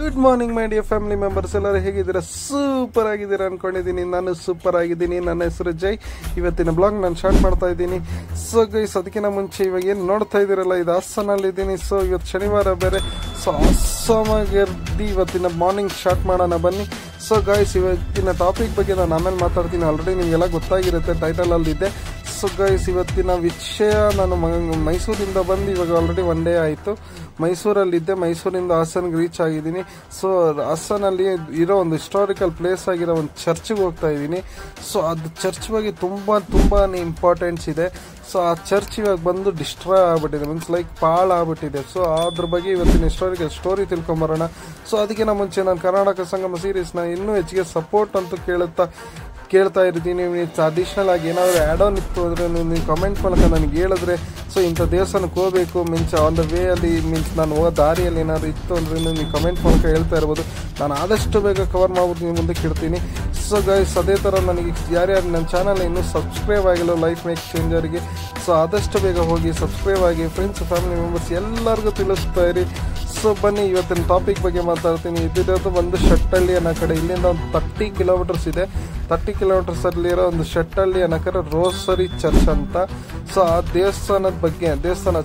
Good morning my dear family members, ಎಲ್ಲರೂ ಹೇಗಿದ್ದೀರಾ? Super ಆಗಿದ್ದೀರಾ ಅನ್ಕೊಂಡಿದ್ದೀನಿ. ನಾನು ಸೂಪರ್ ಆಗಿದ್ದೀನಿ. ನನ್ನ ಹೆಸರು ಜೈ. ಇವತ್ತಿನ ಬ್ಲಾಗ್ ನಾನು ಸ್ಟಾರ್ಟ್ ಮಾಡ್ತಾ ಇದ್ದೀನಿ. ಸೊ ಗೈಸ್, ಅದಕ್ಕಿಂತ ಮುಂಚೆ ಇವಾಗ ಏನು ನೋಡ್ತಾ ಇದ್ದೀರಲ್ಲ, ಇದು ಹಾಸನಲ್ಲಿದ್ದೀನಿ. ಸೊ ಇವತ್ತು ಶನಿವಾರ ಬೇರೆ. ಸೊ ಆಸಾಮಾಗಿರ್ದು ಇವತ್ತಿನ ಮಾರ್ನಿಂಗ್ ಸ್ಟಾರ್ಟ್ ಮಾಡೋಣ ಬನ್ನಿ. ಸೊ ಗೈಸ್, ಇವತ್ತಿನ ಟಾಪಿಕ್ ಬಗ್ಗೆ ನಾನು ಆಮೇಲೆ ಮಾತಾಡ್ತೀನಿ. ಆಲ್ರೆಡಿ ನಿಮಗೆಲ್ಲ ಗೊತ್ತಾಗಿರುತ್ತೆ, ಟೈಟಲಲ್ಲಿದೆ. ಸೊ ಗೈಸ್, ಇವತ್ತಿನ ವಿಷಯ, ನಾನು ಮೈಸೂರಿಂದ ಬಂದು ಇವಾಗ ಆಲ್ರೆಡಿ 1 ಡೇ ಆಯಿತು. ಮೈಸೂರಲ್ಲಿದ್ದೆ. ಮೈಸೂರಿಂದ ಹಾಸನ್ಗೆ ರೀಚ್ ಆಗಿದ್ದೀನಿ. ಸೊ ಹಾಸನಲ್ಲಿ ಇರೋ ಒಂದು ಹಿಸ್ಟಾರಿಕಲ್ ಪ್ಲೇಸ್ ಆಗಿರೋ ಒಂದು ಚರ್ಚ್ಗೆ ಹೋಗ್ತಾ ಇದ್ದೀನಿ. ಸೊ ಅದು ಚರ್ಚ್ ಬಗ್ಗೆ ತುಂಬಾ ಇಂಪಾರ್ಟೆನ್ಸ್ ಇದೆ. ಸೊ ಆ ಚರ್ಚ್ ಇವಾಗ ಬಂದು ಡಿಸ್ಟ್ರಾಯ್ ಆಗ್ಬಿಟ್ಟಿದೆ, ಮೀನ್ಸ್ ಲೈಕ್ ಪಾಳಾಗ್ಬಿಟ್ಟಿದೆ. ಸೊ ಅದ್ರ ಬಗ್ಗೆ ಇವತ್ತಿನ ಹಿಸ್ಟಾರಿಕಲ್ ಸ್ಟೋರಿ ತಿಳ್ಕೊಂಬರೋಣ. ಸೊ ಅದಕ್ಕಿಂತ ಮುಂಚೆ ನಾನು ಕರ್ನಾಟಕ ಸಂಗಮ ಸೀರೀಸ್ನ ಇನ್ನೂ ಹೆಚ್ಚಿಗೆ ಸಪೋರ್ಟ್ ಅಂತೂ ಕೇಳ್ತಾ ಇರ್ತೀನಿ. ಅಡಿಷ್ನಲ್ ಆಗಿ ಏನಾದರೂ ಆ್ಯಡ್ ಆನ್ ಇತ್ತು ಅಂದರೆ ನೀವು ಕಮೆಂಟ್ ಮೂಲಕ ನನಗೆ ಹೇಳಿದ್ರೆ, ಸೊ ಇಂಥ ದೇವಸ್ಥಾನಕ್ಕೆ ಹೋಗಬೇಕು ಮೀನ್ಸ್ ಆನ್ ದ ವೇ ಅಲ್ಲಿ, ಮೀನ್ಸ್ ನಾನು ಹೋಗೋ ದಾರಿಯಲ್ಲಿ ಏನಾದರೂ ಇತ್ತು ಅಂದರೆ ನೀವು ಕಮೆಂಟ್ ಮೂಲಕ ಹೇಳ್ತಾ ಇರ್ಬೋದು. ನಾನು ಆದಷ್ಟು ಬೇಗ ಕವರ್ ಮಾಡ್ಬಿಟ್ಟು ನೀವು ಮುಂದಕ್ಕೆ ಇಡ್ತೀನಿ. ಸೊ ಗೈಸ್, ಅದೇ ಥರ ನನಗೆ ಯಾರ್ಯಾರು ನನ್ನ ಚಾನಲ್ ಇನ್ನೂ ಸಬ್ಸ್ಕ್ರೈಬ್ ಆಗಿಲ್ಲ ಲೈಫ್ ಮೇಕ್ ಚೇಂಜರ್ಗೆ, ಸೊ ಆದಷ್ಟು ಬೇಗ ಹೋಗಿ ಸಬ್ಸ್ಕ್ರೈಬ್ ಆಗಿ. ಫ್ರೆಂಡ್ಸ್, ಫ್ಯಾಮಿಲಿ ಮೆಂಬರ್ಸ್ ಎಲ್ಲರಿಗೂ ತಿಳಿಸ್ತಾ ಇರಿ. ಸೊ ಬನ್ನಿ, ಇವತ್ತಿನ ಟಾಪಿಕ್ ಬಗ್ಗೆ ಮಾತಾಡ್ತೀನಿ. ಇದಿರೋದು ಒಂದು ಶೆಟ್ಟಹಳ್ಳಿ ಅನ್ನೋ ಕಡೆ. ಇಲ್ಲಿಂದ ಒಂದು 30 ಕಿಲೋಮೀಟರ್ಸ್ ಇದೆ. 30 ಕಿಲೋಮೀಟರ್ಸ್ ಅಲ್ಲಿರೋ ಒಂದು ಶೆಟ್ಟಹಳ್ಳಿ ಅನ್ನೋ ಕಡೆ ರೋಸರಿ ಚರ್ಚ್ ಅಂತ. ಸೊ ಆ ದೇವಸ್ಥಾನ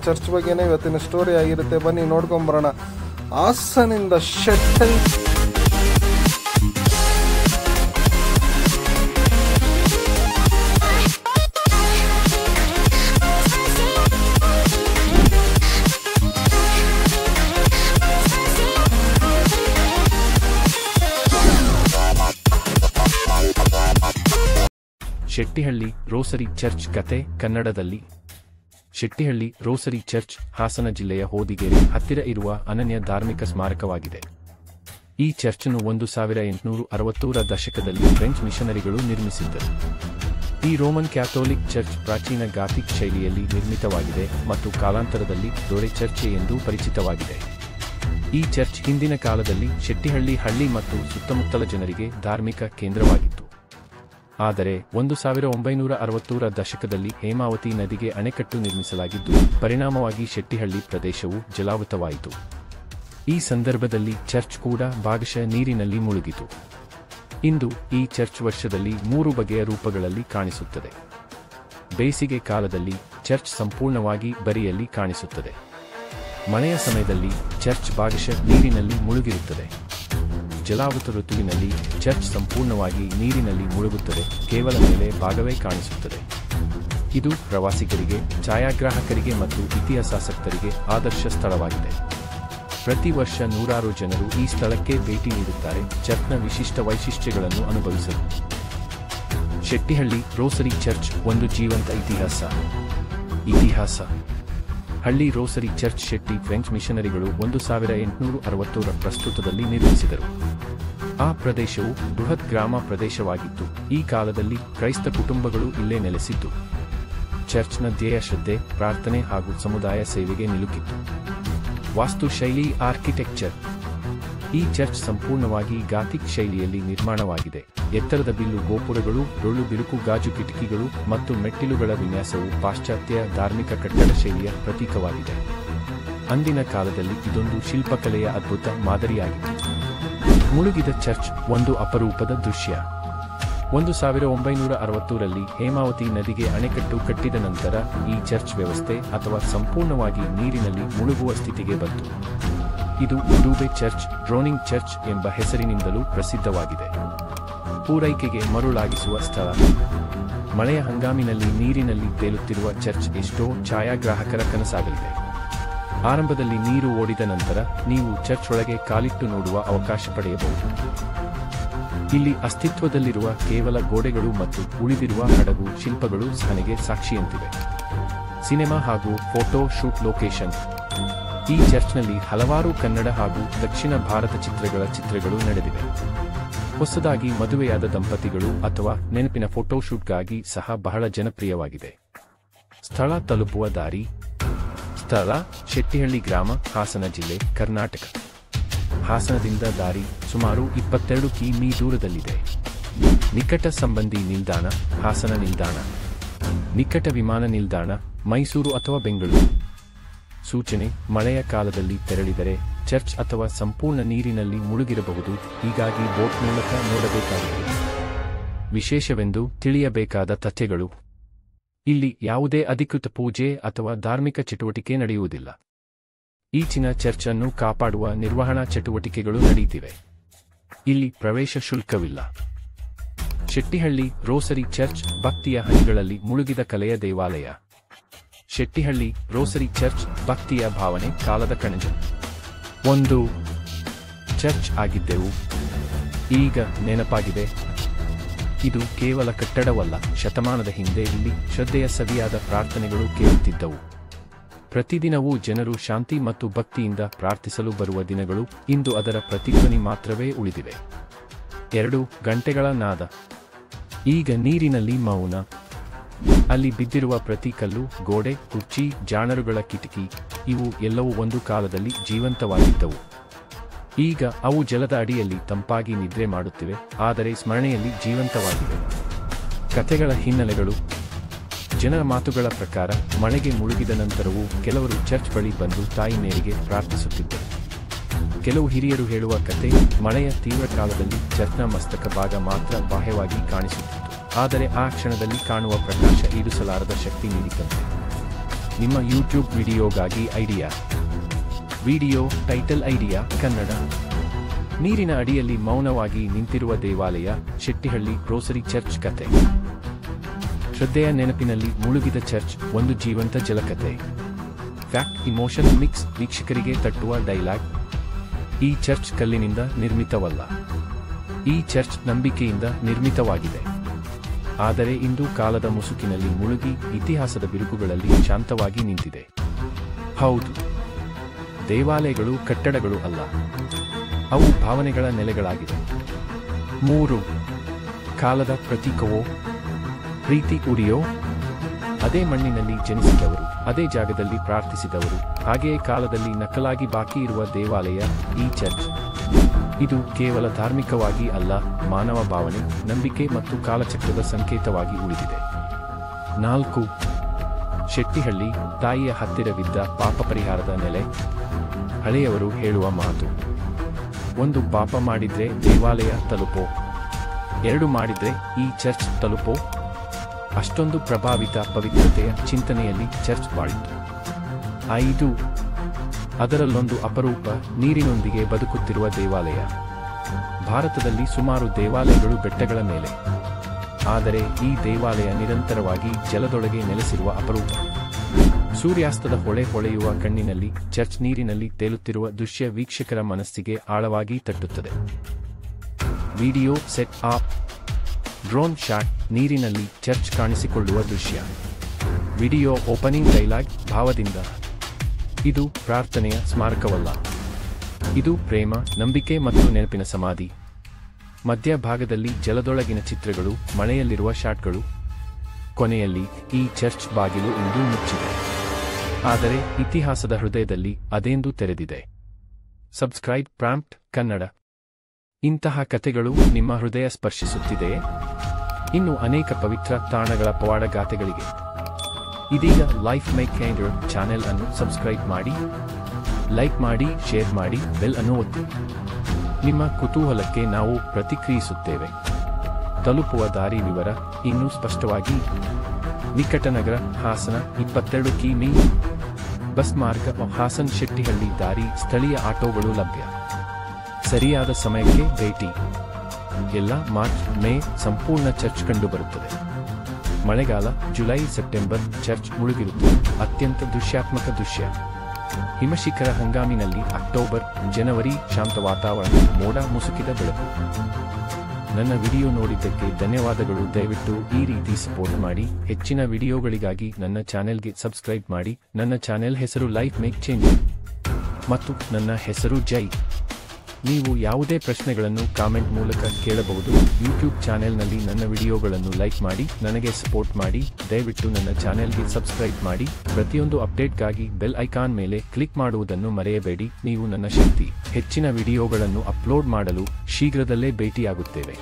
ಚರ್ಚ್ ಬಗ್ಗೆನೇ ಇವತ್ತಿನ ಸ್ಟೋರಿ ಆಗಿರುತ್ತೆ. ಬನ್ನಿ ನೋಡ್ಕೊಂಬರೋಣ. ಹಾಸನಿಂದ ಶೆಟ್ಟಹಳ್ಳಿ ಶೆಟ್ಟಿಹಳ್ಳಿ ರೋಸರಿ ಚರ್ಚ್ ಕತೆ ಕನ್ನಡದಲ್ಲಿ. ಶೆಟ್ಟಿಹಳ್ಳಿ ರೋಸರಿ ಚರ್ಚ್ ಹಾಸನ ಜಿಲ್ಲೆಯ ಹೋದಿಗೆರೆ ಹತ್ತಿರ ಇರುವ ಅನನ್ಯ ಧಾರ್ಮಿಕ ಸ್ಮಾರಕವಾಗಿದೆ. ಈ ಚರ್ಚನ್ನು 1860ರ ದಶಕದಲ್ಲಿ ಫ್ರೆಂಚ್ ಮಿಷನರಿಗಳು ನಿರ್ಮಿಸಿದ್ದರು. ಈ ರೋಮನ್ ಕ್ಯಾಥೋಲಿಕ್ ಚರ್ಚ್ ಪ್ರಾಚೀನ ಗಾಥಿಕ್ ಶೈಲಿಯಲ್ಲಿ ನಿರ್ಮಿತವಾಗಿದೆ ಮತ್ತು ಕಾಲಾಂತರದಲ್ಲಿ ದೊರೆ ಚರ್ಚ್ ಎಂದು ಪರಿಚಿತವಾಗಿದೆ. ಈ ಚರ್ಚ್ ಹಿಂದಿನ ಕಾಲದಲ್ಲಿ ಶೆಟ್ಟಿಹಳ್ಳಿ ಹಳ್ಳಿ ಮತ್ತು ಸುತ್ತಮುತ್ತಲ ಜನರಿಗೆ ಧಾರ್ಮಿಕ ಕೇಂದ್ರವಾಗಿತ್ತು. ಆದರೆ 1960ರ ದಶಕದಲ್ಲಿ ಹೇಮಾವತಿ ನದಿಗೆ ಅಣೆಕಟ್ಟು ನಿರ್ಮಿಸಲಾಗಿದ್ದು, ಪರಿಣಾಮವಾಗಿ ಶೆಟ್ಟಿಹಳ್ಳಿ ಪ್ರದೇಶವು ಜಲಾವೃತವಾಯಿತು. ಈ ಸಂದರ್ಭದಲ್ಲಿ ಚರ್ಚ್ ಕೂಡ ಭಾಗಶಃ ನೀರಿನಲ್ಲಿ ಮುಳುಗಿತು. ಇಂದು ಈ ಚರ್ಚ್ ವರ್ಷದಲ್ಲಿ 3 ಬಗೆಯ ರೂಪಗಳಲ್ಲಿ ಕಾಣಿಸುತ್ತದೆ. ಬೇಸಿಗೆ ಕಾಲದಲ್ಲಿ ಚರ್ಚ್ ಸಂಪೂರ್ಣವಾಗಿ ಬರಿಯಲ್ಲಿ ಕಾಣಿಸುತ್ತದೆ. ಮಳೆಯ ಸಮಯದಲ್ಲಿ ಚರ್ಚ್ ಭಾಗಶಃ ನೀರಿನಲ್ಲಿ ಮುಳುಗಿರುತ್ತದೆ. ಜಲಾವೃತ ಋತುವಿನಲ್ಲಿ ಚರ್ಚ್ ಸಂಪೂರ್ಣವಾಗಿ ನೀರಿನಲ್ಲಿ ಮುಳುಗುತ್ತದೆ, ಕೇವಲ ಮೇಲೆ ಭಾಗವೇ ಕಾಣಿಸುತ್ತದೆ. ಇದು ಪ್ರವಾಸಿಗರಿಗೆ, ಛಾಯಾಗ್ರಾಹಕರಿಗೆ ಮತ್ತು ಇತಿಹಾಸಾಸಕ್ತರಿಗೆ ಆದರ್ಶ ಸ್ಥಳವಾಗಿದೆ. ಪ್ರತಿ ವರ್ಷ ನೂರಾರು ಜನರು ಈ ಸ್ಥಳಕ್ಕೆ ಭೇಟಿ ನೀಡುತ್ತಾರೆ, ಚರ್ಚ್ನ ವಿಶಿಷ್ಟ ವೈಶಿಷ್ಟ್ಯಗಳನ್ನು ಅನುಭವಿಸಲು. ಶೆಟ್ಟಿಹಳ್ಳಿ ರೋಸರಿ ಚರ್ಚ್ ಒಂದು ಜೀವಂತ ಇತಿಹಾಸ. ಹಳ್ಳಿ ರೋಸರಿ ಚರ್ಚ್ ಶೆಟ್ಟಿ ಫ್ರೆಂಚ್ ಮಿಷನರಿಗಳು 1860ರ ಪ್ರಸ್ತುತದಲ್ಲಿ ನಿರ್ಮಿಸಿದರು. ಆ ಪ್ರದೇಶವು ಬೃಹತ್ ಗ್ರಾಮ ಪ್ರದೇಶವಾಗಿತ್ತು. ಈ ಕಾಲದಲ್ಲಿ ಕ್ರೈಸ್ತ ಕುಟುಂಬಗಳು ಇಲ್ಲೇ ನೆಲೆಸಿದ್ದು. ಚರ್ಚ್ನ ಧ್ಯೇಯ ಶ್ರದ್ಧೆ, ಪ್ರಾರ್ಥನೆ ಹಾಗೂ ಸಮುದಾಯ ಸೇವೆಗೆ ನಿಲುಕಿತ್ತು. ವಾಸ್ತುಶೈಲಿ ಆರ್ಕಿಟೆಕ್ಚರ್. ಈ ಚರ್ಚ್ ಸಂಪೂರ್ಣವಾಗಿ ಗಾಥಿಕ್ ಶೈಲಿಯಲ್ಲಿ ನಿರ್ಮಾಣವಾಗಿದೆ. ಎತ್ತರದ ಬಿಲ್ಲು ಗೋಪುರಗಳು, ಡೊಳ್ಳು ಬಿರುಕು ಗಾಜು ಕಿಟಕಿಗಳು ಮತ್ತು ಮೆಟ್ಟಿಲುಗಳ ವಿನ್ಯಾಸವು ಪಾಶ್ಚಾತ್ಯ ಧಾರ್ಮಿಕ ಕಟ್ಟಡ ಶೈಲಿಯ ಪ್ರತೀಕವಾಗಿದೆ. ಅಂದಿನ ಕಾಲದಲ್ಲಿ ಇದೊಂದು ಶಿಲ್ಪಕಲೆಯ ಅದ್ಭುತ ಮಾದರಿಯಾಗಿತ್ತು. ಮುಳುಗಿದ ಚರ್ಚ್ ಒಂದು ಅಪರೂಪದ ದೃಶ್ಯ. 1960ರಲ್ಲಿ ಹೇಮಾವತಿ ನದಿಗೆ ಅಣೆಕಟ್ಟು ಕಟ್ಟಿದ ನಂತರ ಈ ಚರ್ಚ್ ವ್ಯವಸ್ಥೆ ಅಥವಾ ಸಂಪೂರ್ಣವಾಗಿ ನೀರಿನಲ್ಲಿ ಮುಳುಗುವ ಸ್ಥಿತಿಗೆ ಬಂತು. ಇದು ಡೂಬೆ ಚರ್ಚ್, ಡ್ರೋನಿಂಗ್ ಚರ್ಚ್ ಎಂಬ ಹೆಸರಿನಿಂದಲೂ ಪ್ರಸಿದ್ಧವಾಗಿದೆ. ಪೂರೈಕೆಗೆ ಮರುಳಾಗಿಸುವ ಸ್ಥಳ. ಮಳೆಯ ಹಂಗಾಮಿನಲ್ಲಿ ನೀರಿನಲ್ಲಿ ತೇಲುತ್ತಿರುವ ಚರ್ಚ್ ಎಷ್ಟೋ ಛಾಯಾಗ್ರಾಹಕರ ಕನಸಾಗಲಿದೆ. ಆರಂಭದಲ್ಲಿ ನೀರು ಓಡಿದ ನಂತರ ನೀವು ಚರ್ಚ್ ಒಳಗೆ ಕಾಲಿಟ್ಟು ನೋಡುವ ಅವಕಾಶ ಪಡೆಯಬಹುದು. ಇಲ್ಲಿ ಅಸ್ತಿತ್ವದಲ್ಲಿರುವ ಕೇವಲ ಗೋಡೆಗಳು ಮತ್ತು ಉಳಿದಿರುವ ಹಡಗು ಶಿಲ್ಪಗಳು ಸಹನೆಗೆ ಸಾಕ್ಷಿಯಂತಿವೆ. ಸಿನೆಮಾ ಹಾಗೂ ಫೋಟೋ ಶೂಟ್ ಲೊಕೇಶನ್. ಈ ಚರ್ಚ್ನಲ್ಲಿ ಹಲವಾರು ಕನ್ನಡ ಹಾಗೂ ದಕ್ಷಿಣ ಭಾರತ ಚಿತ್ರಗಳು ನಡೆದಿವೆ. ಹೊಸದಾಗಿ ಮದುವೆಯಾದ ದಂಪತಿಗಳು ಅಥವಾ ನೆನಪಿನ ಫೋಟೋಶೂಟ್ಗಾಗಿ ಸಹ ಬಹಳ ಜನಪ್ರಿಯವಾಗಿದೆ. ಸ್ಥಳ ತಲುಪುವ ದಾರಿ. ಸ್ಥಳ ಶೆಟ್ಟಿಹಳ್ಳಿ ಗ್ರಾಮ, ಹಾಸನ ಜಿಲ್ಲೆ, ಕರ್ನಾಟಕ. ಹಾಸನದಿಂದ ದಾರಿ ಸುಮಾರು 22 ಕಿ.ಮೀ. ದೂರದಲ್ಲಿದೆ. ನಿಕಟ ಸಂಬಂಧಿ ನಿಲ್ದಾಣ ಹಾಸನ ನಿಲ್ದಾಣ. ನಿಕಟ ವಿಮಾನ ನಿಲ್ದಾಣ ಮೈಸೂರು ಅಥವಾ ಬೆಂಗಳೂರು. ಸೂಚನೆ: ಮಳೆಯ ಕಾಲದಲ್ಲಿ ತೆರಳಿದರೆ ಚರ್ಚ್ ಅಥವಾ ಸಂಪೂರ್ಣ ನೀರಿನಲ್ಲಿ ಮುಳುಗಿರಬಹುದು, ಹೀಗಾಗಿ ಬೋಟ್ ಮೂಲಕ ನೋಡಬೇಕಾಗಿದೆ. ವಿಶೇಷವೆಂದು ತಿಳಿಯಬೇಕಾದ ತಥ್ಯಗಳು: ಇಲ್ಲಿ ಯಾವುದೇ ಅಧಿಕೃತ ಪೂಜೆ ಅಥವಾ ಧಾರ್ಮಿಕ ಚಟುವಟಿಕೆ ನಡೆಯುವುದಿಲ್ಲ. ಈಚಿನ ಚರ್ಚ್ ಅನ್ನು ಕಾಪಾಡುವ ನಿರ್ವಹಣಾ ಚಟುವಟಿಕೆಗಳು ನಡೆಯುತ್ತಿವೆ. ಇಲ್ಲಿ ಪ್ರವೇಶ ಶುಲ್ಕವಿಲ್ಲ. ಶೆಟ್ಟಿಹಳ್ಳಿ ರೋಸರಿ ಚರ್ಚ್ ಭಕ್ತಿಯ ಹನಿಗಳಲ್ಲಿ ಮುಳುಗಿದ ಕಲೆಯ ದೇವಾಲಯ. ಶೆಟ್ಟಿಹಳ್ಳಿ ರೋಸರಿ ಚರ್ಚ್ ಭಕ್ತಿಯ ಭಾವನೆ, ಕಾಲದ ಕಣಜ. ಒಂದು ಚರ್ಚ್ ಆಗಿದ್ದೆವು, ಈಗ ನೆನಪಾಗಿದೆ. ಇದು ಕೇವಲ ಕಟ್ಟಡವಲ್ಲ, ಶತಮಾನದ ಹಿಂದೆ ಇಲ್ಲಿ ಶ್ರದ್ಧೆಯ ಸವಿಯಾದ ಪ್ರಾರ್ಥನೆಗಳು ಕೇಳುತ್ತಿದ್ದವು. ಪ್ರತಿದಿನವೂ ಜನರು ಶಾಂತಿ ಮತ್ತು ಭಕ್ತಿಯಿಂದ ಪ್ರಾರ್ಥಿಸಲು ಬರುವ ದಿನಗಳು ಇಂದು ಅದರ ಪ್ರತಿಧ್ವನಿ ಮಾತ್ರವೇ ಉಳಿದಿವೆ. 2 ಗಂಟೆಗಳ ನಾದ. ಈಗ ನೀರಿನಲ್ಲಿ ಮೌನ. ಅಲ್ಲಿ ಬಿದ್ದಿರುವ ಪ್ರತಿ ಕಲ್ಲು, ಗೋಡೆ, ಕುರ್ಚಿ, ಜಾಣರುಗಳ ಕಿಟಕಿ, ಇವು ಎಲ್ಲವೂ ಒಂದು ಕಾಲದಲ್ಲಿ ಜೀವಂತವಾಗಿದ್ದವು. ಈಗ ಅವು ಜಲದ ಅಡಿಯಲ್ಲಿ ತಂಪಾಗಿ ನಿದ್ರೆ ಮಾಡುತ್ತಿವೆ, ಆದರೆ ಸ್ಮರಣೆಯಲ್ಲಿ ಜೀವಂತವಾಗಿವೆ. ಕಥೆಗಳ ಹಿನ್ನೆಲೆಗಳು: ಜನರ ಮಾತುಗಳ ಪ್ರಕಾರ ಮಳೆಗೆ ಮುಳುಗಿದ ನಂತರವೂ ಕೆಲವರು ಚರ್ಚ್ ಬಳಿ ಬಂದು ತಾಯಿ ಮೇರೆಗೆ ಪ್ರಾರ್ಥಿಸುತ್ತಿದ್ದರು. ಕೆಲವು ಹಿರಿಯರು ಹೇಳುವ ಕತೆ: ಮಳೆಯ ತೀವ್ರ ಕಾಲದಲ್ಲಿ ಚರ್ಚ್ನ ಮಸ್ತಕ ಭಾಗ ಮಾತ್ರ ಬಾಹ್ಯವಾಗಿ ಕಾಣಿಸುತ್ತಿತ್ತು, ಆದರೆ ಆ ಕ್ಷಣದಲ್ಲಿ ಕಾಣುವ ಪ್ರಕಾಶ ಈಡಿಸಲಾರದ ಶಕ್ತಿ ನೀಡಿತಂತೆ. ನಿಮ್ಮ ಯೂಟ್ಯೂಬ್ ವಿಡಿಯೋಗಾಗಿ idea. Video title: idea Kannada. ನೀರಿನ ಅಡಿಯಲ್ಲಿ ಮೌನವಾಗಿ ನಿಂತಿರುವ ದೇವಾಲಯ, ಶೆಟ್ಟಿಹಳ್ಳಿ ರೋಸರಿ ಚರ್ಚ್ ಕತೆ. ಶ್ರದ್ಧೆಯ ನೆನಪಿನಲ್ಲಿ ಮುಳುಗಿದ ಚರ್ಚ್, ಒಂದು ಜೀವಂತ ಜಲಕತೆ. Fact, emotion mix. ವೀಕ್ಷಕರಿಗೆ ತಟ್ಟುವ ಡೈಲಾಗ್: ಈ ಚರ್ಚ್ ಕಲ್ಲಿನಿಂದ ನಿರ್ಮಿತವಲ್ಲ, ಈ ಚರ್ಚ್ ನಂಬಿಕೆಯಿಂದ ನಿರ್ಮಿತವಾಗಿದೆ. ಆದರೆ ಇಂದು ಕಾಲದ ಮುಸುಕಿನಲ್ಲಿ ಮುಳುಗಿ ಇತಿಹಾಸದ ಬಿರುಕುಗಳಲ್ಲಿ ಶಾಂತವಾಗಿ ನಿಂತಿದೆ. ಹೌದು, ದೇವಾಲಯಗಳು ಕಟ್ಟಡಗಳು ಅಲ್ಲ, ಅವು ಭಾವನೆಗಳ ನೆಲೆಗಳಾಗಿವೆ. 3 ಕಾಲದ ಪ್ರತೀಕವೋ? ಪ್ರೀತಿ ಉರಿಯೋ? ಅದೇ ಮಣ್ಣಿನಲ್ಲಿ ಜನಿಸಿದವರು, ಅದೇ ಜಾಗದಲ್ಲಿ ಪ್ರಾರ್ಥಿಸಿದವರು, ಹಾಗೆಯೇ ಕಾಲದಲ್ಲಿ ನಕಲಾಗಿ ಬಾಕಿ ಇರುವ ದೇವಾಲಯ ಈ ಚರ್ಚ್. ಇದು ಕೇವಲ ಧಾರ್ಮಿಕವಾಗಿ ಅಲ್ಲ, ಮಾನವ ಭಾವನೆ, ನಂಬಿಕೆ ಮತ್ತು ಕಾಲಚಕ್ರದ ಸಂಕೇತವಾಗಿ ಉಳಿದಿದೆ. 4 ಶೆಟ್ಟಿಹಳ್ಳಿ ತಾಯಿಯ ಹತ್ತಿರವಿದ್ದ ಪಾಪ ಪರಿಹಾರದ ನೆಲೆ. ಹಳೆಯವರು ಹೇಳುವ ಮಾತು: 1 ಪಾಪ ಮಾಡಿದ್ರೆ ದೇವಾಲಯ ತಲುಪೋ, 2 ಮಾಡಿದ್ರೆ ಈ ಚರ್ಚ್ ತಲುಪೋ. ಅಷ್ಟೊಂದು ಪ್ರಭಾವಿತ ಪವಿತ್ರತೆಯ ಚಿಂತನೆಯಲ್ಲಿ ಚರ್ಚ್ ಬಾಳಿತು. 5 ಅದರಲ್ಲೊಂದು ಅಪರೂಪ, ನೀರಿನೊಂದಿಗೆ ಬದುಕುತ್ತಿರುವ ದೇವಾಲಯ. ಭಾರತದಲ್ಲಿ ಸುಮಾರು ದೇವಾಲಯಗಳು ಬೆಟ್ಟಗಳ ಮೇಲೆ, ಆದರೆ ಈ ದೇವಾಲಯ ನಿರಂತರವಾಗಿ ಜಲದೊಳಗೆ ನೆಲೆಸಿರುವ ಅಪರೂಪ. ಸೂರ್ಯಾಸ್ತದ ಹೊಳೆ ಹೊಳೆಯುವ ಕಣ್ಣಿನಲ್ಲಿ ಚರ್ಚ್ ನೀರಿನಲ್ಲಿ ತೇಲುತ್ತಿರುವ ದೃಶ್ಯ ವೀಕ್ಷಕರ ಮನಸ್ಸಿಗೆ ಆಳವಾಗಿ ತಟ್ಟುತ್ತದೆ. Video set up. Drone shot. ನೀರಿನಲ್ಲಿ ಚರ್ಚ್ ಕಾಣಿಸಿಕೊಳ್ಳುವ ದೃಶ್ಯ. ವಿಡಿಯೋ ಓಪನಿಂಗ್ ಡೈಲಾಗ್ ಭಾವದಿಂದ: ಇದು ಪ್ರಾರ್ಥನೆಯ ಸ್ಮಾರಕವಲ್ಲ, ಇದು ಪ್ರೇಮ, ನಂಬಿಕೆ ಮತ್ತು ನೆನಪಿನ ಸಮಾಧಿ. ಮಧ್ಯಭಾಗದಲ್ಲಿ ಜಲದೊಳಗಿನ ಚಿತ್ರಗಳು, ಮಳೆಯಲ್ಲಿರುವ ಶಾಟ್ಗಳು. ಕೊನೆಯಲ್ಲಿ ಈ ಚರ್ಚ್ ಬಾಗಿಲು ಇಂದು ಮುಚ್ಚಿದೆ, ಆದರೆ ಇತಿಹಾಸದ ಹೃದಯದಲ್ಲಿ ಅದೆಂದೂ ತೆರೆದಿದೆ. Subscribe prompt Kannada. ಇಂತಹ ಕಥೆಗಳು ನಿಮ್ಮ ಹೃದಯ ಸ್ಪರ್ಶಿಸುತ್ತಿದೆಯೇ? ಇನ್ನು ಅನೇಕ ಪವಿತ್ರ ತಾಣಗಳ ಪವಾಡಗಾಥೆಗಳಿಗೆ ಇದೀಗ ಲೈಫ್ ಮೇಕರ್ ಚಾನೆಲ್ ಅನ್ನು ಸಬ್ಸ್ಕ್ರೈಬ್ ಮಾಡಿ, ಲೈಕ್ ಮಾಡಿ, ಶೇರ್ ಮಾಡಿ, ಬೆಲ್ ಅನ್ನು ಒತ್ತಿ. ನಿಮ್ಮ ಕುತೂಹಲಕ್ಕೆ ನಾವು ಪ್ರತಿಕ್ರಿಯಿಸುತ್ತೇವೆ. ತಲುಪುವ ದಾರಿ ವಿವರ ಇನ್ನೂ ಸ್ಪಷ್ಟವಾಗಿ: ನಿಕಟನಗರ, ಹಾಸನ 22 ಕಿಮೀ. ಬಸ್ ಮಾರ್ಗ ಹಾಸನ್ ಶೆಟ್ಟಿಹಳ್ಳಿ ದಾರಿ. ಸ್ಥಳೀಯ ಆಟೋಗಳು ಲಭ್ಯ. ಸರಿಯಾದ ಸಮಯಕ್ಕೆ ಭೇಟಿ. ಎಲ್ಲ ಮಾರ್ಚ್ ಮೇ ಸಂಪೂರ್ಣ ಚರ್ಚ್ ಕಂಡುಬರುತ್ತದೆ. ಮಳೆಗಾಲ ಜುಲೈ ಸೆಪ್ಟೆಂಬರ್ ಚರ್ಚ್ ಮುಳುಗಿರುತ್ತದೆ. ಅತ್ಯಂತ ದೃಶ್ಯಾತ್ಮಕ ದೃಶ್ಯ. ಹಿಮಶಿಖರ ಹಂಗಾಮಿನಲ್ಲಿ ಅಕ್ಟೋಬರ್ ಜನವರಿ ಶಾಂತ ವಾತಾವರಣ, ಮೋಡ ಮುಸುಕಿದ ಬೆಳಕು. ನನ್ನ ವಿಡಿಯೋ ನೋಡಿದ್ದಕ್ಕೆ ಧನ್ಯವಾದಗಳು. ದಯವಿಟ್ಟು ಈ ರೀತಿ ಸಪೋರ್ಟ್ ಮಾಡಿ. ಹೆಚ್ಚಿನ ವಿಡಿಯೋಗಳಿಗಾಗಿ ನನ್ನ ಚಾನೆಲ್ಗೆ ಸಬ್ಸ್ಕ್ರೈಬ್ ಮಾಡಿ. ನನ್ನ ಚಾನೆಲ್ ಹೆಸರು ಲೈಫ್ ಮೇಕ್ ಚೇಂಜ್ ಮತ್ತು ನನ್ನ ಹೆಸರು ಜೈ. ನೀವು ಯಾವುದೇ ಪ್ರಶ್ನೆಗಳನ್ನು ಕಾಮೆಂಟ್ ಮೂಲಕ ಕೇಳಬಹುದು. ಯೂಟ್ಯೂಬ್ ಚಾನೆಲ್ನಲ್ಲಿ ನನ್ನ ವಿಡಿಯೋಗಳನ್ನು ಲೈಕ್ ಮಾಡಿ, ನನಗೆ ಸಪೋರ್ಟ್ ಮಾಡಿ. ದಯವಿಟ್ಟು ನನ್ನ ಚಾನೆಲ್ಗೆ ಸಬ್ಸ್ಕ್ರೈಬ್ ಮಾಡಿ. ಪ್ರತಿಯೊಂದು ಅಪ್ಡೇಟ್ಗಾಗಿ ಬೆಲ್ ಐಕಾನ್ ಮೇಲೆ ಕ್ಲಿಕ್ ಮಾಡುವುದನ್ನು ಮರೆಯಬೇಡಿ. ನೀವು ನನ್ನ ಶಕ್ತಿ. ಹೆಚ್ಚಿನ ವಿಡಿಯೋಗಳನ್ನು ಅಪ್ಲೋಡ್ ಮಾಡಲು ಶೀಘ್ರದಲ್ಲೇ ಭೇಟಿಯಾಗುತ್ತೇವೆ.